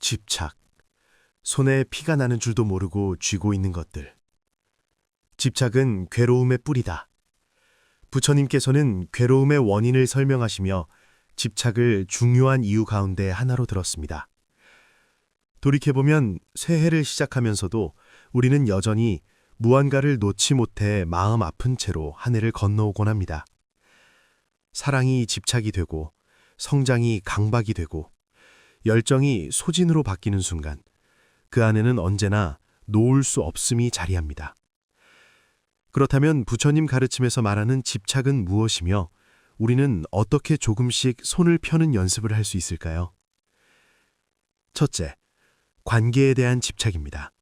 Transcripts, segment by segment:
집착. 손에 피가 나는 줄도 모르고 쥐고 있는 것들. 집착은 괴로움의 뿌리다. 부처님께서는 괴로움의 원인을 설명하시며 집착을 중요한 이유 가운데 하나로 들었습니다. 돌이켜보면 새해를 시작하면서도 우리는 여전히 무언가를 놓지 못해 마음 아픈 채로 한 해를 건너오곤 합니다. 사랑이 집착이 되고 성장이 강박이 되고 열정이 소진으로 바뀌는 순간 그 안에는 언제나 놓을 수 없음이 자리합니다. 그렇다면 부처님 가르침에서 말하는 집착은 무엇이며 우리는 어떻게 조금씩 손을 펴는 연습을 할 수 있을까요? 첫째, 관계에 대한 집착입니다.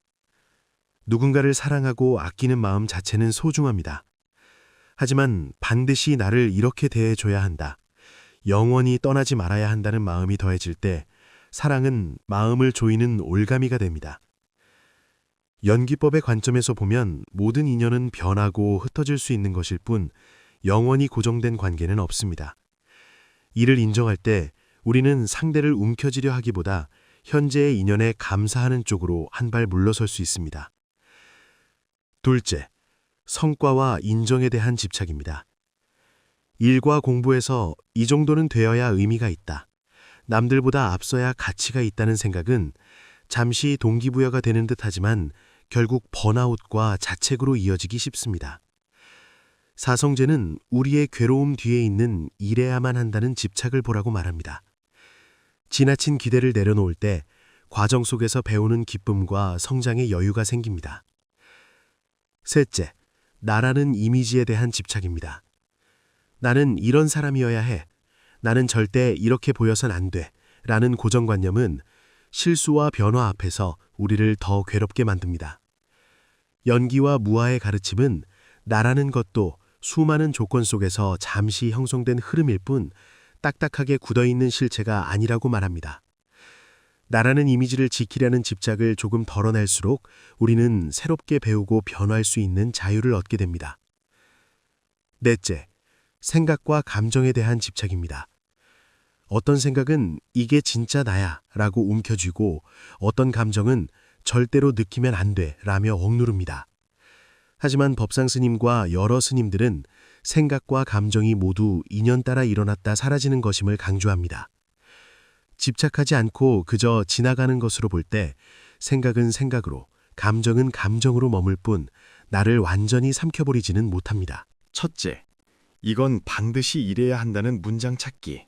누군가를 사랑하고 아끼는 마음 자체는 소중합니다. 하지만 반드시 나를 이렇게 대해줘야 한다, 영원히 떠나지 말아야 한다는 마음이 더해질 때 사랑은 마음을 조이는 올가미가 됩니다. 연기법의 관점에서 보면 모든 인연은 변하고 흩어질 수 있는 것일 뿐 영원히 고정된 관계는 없습니다. 이를 인정할 때 우리는 상대를 움켜쥐려 하기보다 현재의 인연에 감사하는 쪽으로 한 발 물러설 수 있습니다. 둘째, 성과와 인정에 대한 집착입니다. 일과 공부에서 이 정도는 되어야 의미가 있다, 남들보다 앞서야 가치가 있다는 생각은 잠시 동기부여가 되는 듯하지만 결국 번아웃과 자책으로 이어지기 쉽습니다. 사성제는 우리의 괴로움 뒤에 있는 일해야만 한다는 집착을 보라고 말합니다. 지나친 기대를 내려놓을 때 과정 속에서 배우는 기쁨과 성장의 여유가 생깁니다. 셋째, 나라는 이미지에 대한 집착입니다. 나는 이런 사람이어야 해, 나는 절대 이렇게 보여선 안 돼 라는 고정관념은 실수와 변화 앞에서 우리를 더 괴롭게 만듭니다. 연기와 무아의 가르침은 나라는 것도 수많은 조건 속에서 잠시 형성된 흐름일 뿐 딱딱하게 굳어있는 실체가 아니라고 말합니다. 나라는 이미지를 지키려는 집착을 조금 덜어낼수록 우리는 새롭게 배우고 변화할 수 있는 자유를 얻게 됩니다. 넷째, 생각과 감정에 대한 집착입니다. 어떤 생각은 이게 진짜 나야 라고 움켜쥐고 어떤 감정은 절대로 느끼면 안 돼 라며 억누릅니다. 하지만 법상 스님과 여러 스님들은 생각과 감정이 모두 인연 따라 일어났다 사라지는 것임을 강조합니다. 집착하지 않고 그저 지나가는 것으로 볼 때 생각은 생각으로, 감정은 감정으로 머물 뿐 나를 완전히 삼켜버리지는 못합니다. 첫째, 이건 반드시 이래야 한다는 문장 찾기.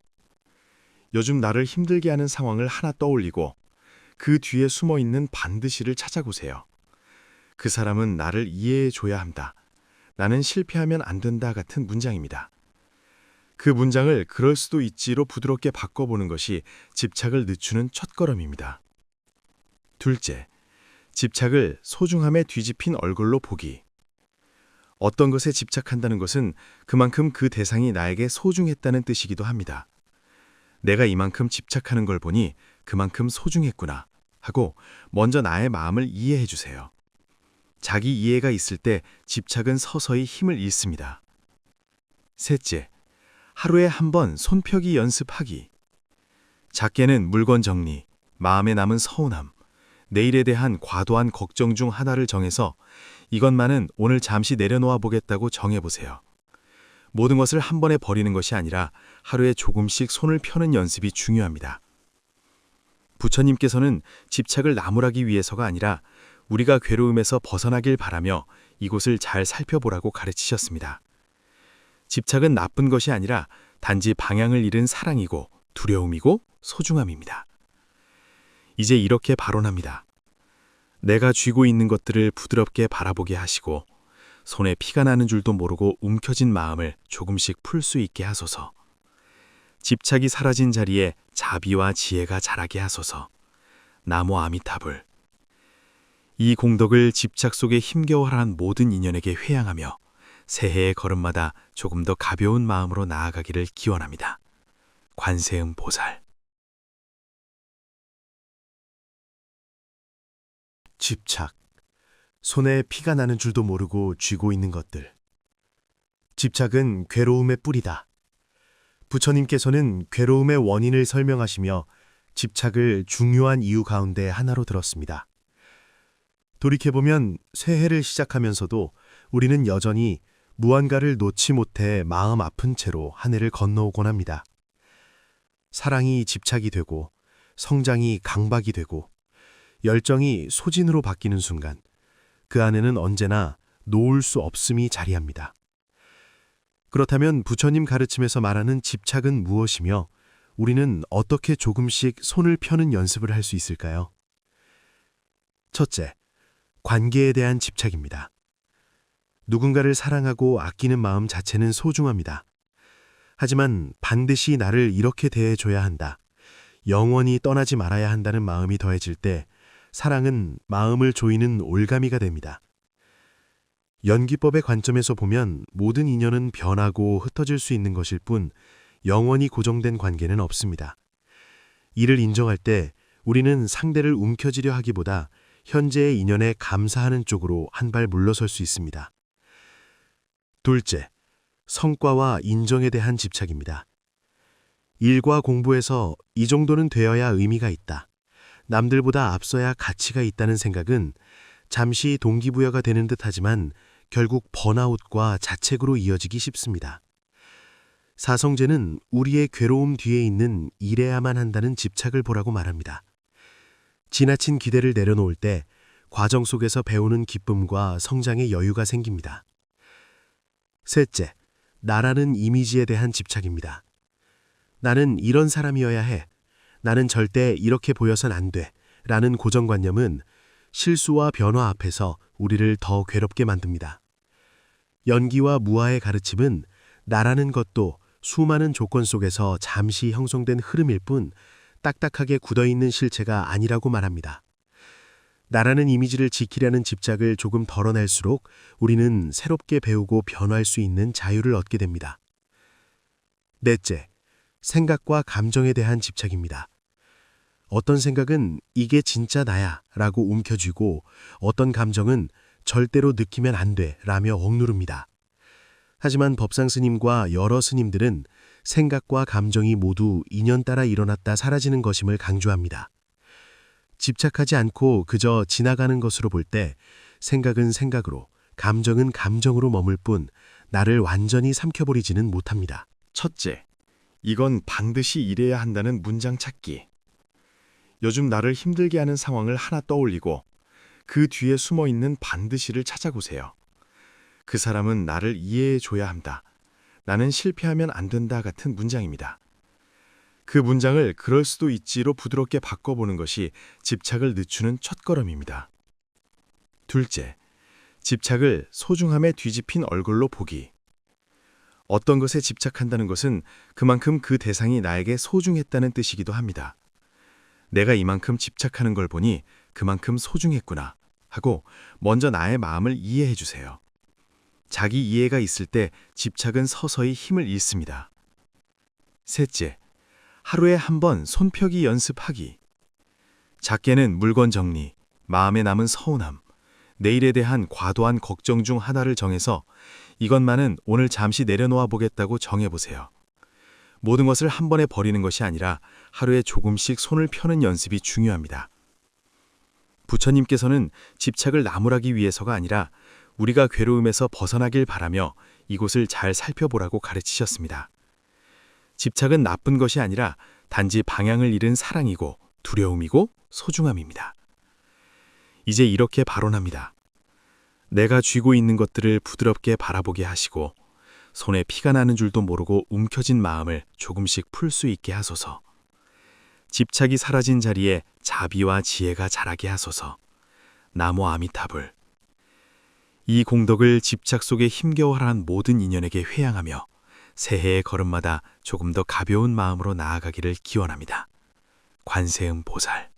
요즘 나를 힘들게 하는 상황을 하나 떠올리고 그 뒤에 숨어있는 반드시를 찾아보세요. 그 사람은 나를 이해해줘야 한다, 나는 실패하면 안 된다 같은 문장입니다. 그 문장을 그럴 수도 있지로 부드럽게 바꿔보는 것이 집착을 늦추는 첫걸음입니다. 둘째, 집착을 소중함에 뒤집힌 얼굴로 보기. 어떤 것에 집착한다는 것은 그만큼 그 대상이 나에게 소중했다는 뜻이기도 합니다. 내가 이만큼 집착하는 걸 보니 그만큼 소중했구나 하고 먼저 나의 마음을 이해해 주세요. 자기 이해가 있을 때 집착은 서서히 힘을 잃습니다. 셋째, 하루에 한 번 손펴기 연습하기. 작게는 물건 정리, 마음에 남은 서운함, 내일에 대한 과도한 걱정 중 하나를 정해서 이것만은 오늘 잠시 내려놓아 보겠다고 정해보세요. 모든 것을 한 번에 버리는 것이 아니라 하루에 조금씩 손을 펴는 연습이 중요합니다. 부처님께서는 집착을 나무라기 위해서가 아니라 우리가 괴로움에서 벗어나길 바라며 이곳을 잘 살펴보라고 가르치셨습니다. 집착은 나쁜 것이 아니라 단지 방향을 잃은 사랑이고 두려움이고 소중함입니다. 이제 이렇게 발언합니다. 내가 쥐고 있는 것들을 부드럽게 바라보게 하시고 손에 피가 나는 줄도 모르고 움켜진 마음을 조금씩 풀 수 있게 하소서. 집착이 사라진 자리에 자비와 지혜가 자라게 하소서. 나모 아미타불. 이 공덕을 집착 속에 힘겨워하는 모든 인연에게 회양하며 새해의 걸음마다 조금 더 가벼운 마음으로 나아가기를 기원합니다. 관세음 보살. 집착. 손에 피가 나는 줄도 모르고 쥐고 있는 것들. 집착은 괴로움의 뿌리다. 부처님께서는 괴로움의 원인을 설명하시며 집착을 중요한 이유 가운데 하나로 들었습니다. 돌이켜보면 새해를 시작하면서도 우리는 여전히 무언가를 놓지 못해 마음 아픈 채로 한 해를 건너오곤 합니다. 사랑이 집착이 되고 성장이 강박이 되고 열정이 소진으로 바뀌는 순간 그 안에는 언제나 놓을 수 없음이 자리합니다. 그렇다면 부처님 가르침에서 말하는 집착은 무엇이며 우리는 어떻게 조금씩 손을 펴는 연습을 할 수 있을까요? 첫째, 관계에 대한 집착입니다. 누군가를 사랑하고 아끼는 마음 자체는 소중합니다. 하지만 반드시 나를 이렇게 대해줘야 한다, 영원히 떠나지 말아야 한다는 마음이 더해질 때 사랑은 마음을 조이는 올가미가 됩니다. 연기법의 관점에서 보면 모든 인연은 변하고 흩어질 수 있는 것일 뿐 영원히 고정된 관계는 없습니다. 이를 인정할 때 우리는 상대를 움켜쥐려 하기보다 현재의 인연에 감사하는 쪽으로 한 발 물러설 수 있습니다. 둘째, 성과와 인정에 대한 집착입니다. 일과 공부에서 이 정도는 되어야 의미가 있다, 남들보다 앞서야 가치가 있다는 생각은 잠시 동기부여가 되는 듯하지만 결국 번아웃과 자책으로 이어지기 쉽습니다. 사성제는 우리의 괴로움 뒤에 있는 일해야만 한다는 집착을 보라고 말합니다. 지나친 기대를 내려놓을 때 과정 속에서 배우는 기쁨과 성장의 여유가 생깁니다. 셋째, 나라는 이미지에 대한 집착입니다. 나는 이런 사람이어야 해, 나는 절대 이렇게 보여선 안 돼 라는 고정관념은 실수와 변화 앞에서 우리를 더 괴롭게 만듭니다. 연기와 무아의 가르침은 나라는 것도 수많은 조건 속에서 잠시 형성된 흐름일 뿐 딱딱하게 굳어있는 실체가 아니라고 말합니다. 나라는 이미지를 지키려는 집착을 조금 덜어낼수록 우리는 새롭게 배우고 변화할 수 있는 자유를 얻게 됩니다. 넷째, 생각과 감정에 대한 집착입니다. 어떤 생각은 이게 진짜 나야 라고 움켜쥐고 어떤 감정은 절대로 느끼면 안 돼 라며 억누릅니다. 하지만 법상 스님과 여러 스님들은 생각과 감정이 모두 인연 따라 일어났다 사라지는 것임을 강조합니다. 집착하지 않고 그저 지나가는 것으로 볼 때 생각은 생각으로, 감정은 감정으로 머물 뿐 나를 완전히 삼켜버리지는 못합니다. 첫째, 이건 반드시 이래야 한다는 문장 찾기. 요즘 나를 힘들게 하는 상황을 하나 떠올리고 그 뒤에 숨어있는 반드시를 찾아보세요. 그 사람은 나를 이해해줘야 한다, 나는 실패하면 안 된다 같은 문장입니다. 그 문장을 그럴 수도 있지로 부드럽게 바꿔보는 것이 집착을 늦추는 첫걸음입니다. 둘째, 집착을 소중함에 뒤집힌 얼굴로 보기. 어떤 것에 집착한다는 것은 그만큼 그 대상이 나에게 소중했다는 뜻이기도 합니다. 내가 이만큼 집착하는 걸 보니 그만큼 소중했구나 하고 먼저 나의 마음을 이해해 주세요. 자기 이해가 있을 때 집착은 서서히 힘을 잃습니다. 셋째, 하루에 한 번 손펴기 연습하기. 작게는 물건 정리, 마음에 남은 서운함, 내일에 대한 과도한 걱정 중 하나를 정해서 이것만은 오늘 잠시 내려놓아 보겠다고 정해보세요. 모든 것을 한 번에 버리는 것이 아니라 하루에 조금씩 손을 펴는 연습이 중요합니다. 부처님께서는 집착을 나무라기 위해서가 아니라 우리가 괴로움에서 벗어나길 바라며 이곳을 잘 살펴보라고 가르치셨습니다. 집착은 나쁜 것이 아니라 단지 방향을 잃은 사랑이고 두려움이고 소중함입니다. 이제 이렇게 발언합니다. 내가 쥐고 있는 것들을 부드럽게 바라보게 하시고 손에 피가 나는 줄도 모르고 움켜진 마음을 조금씩 풀 수 있게 하소서. 집착이 사라진 자리에 자비와 지혜가 자라게 하소서. 나모 아미타불. 이 공덕을 집착 속에 힘겨워하는 모든 인연에게 회양하며 새해의 걸음마다 조금 더 가벼운 마음으로 나아가기를 기원합니다. 관세음 보살.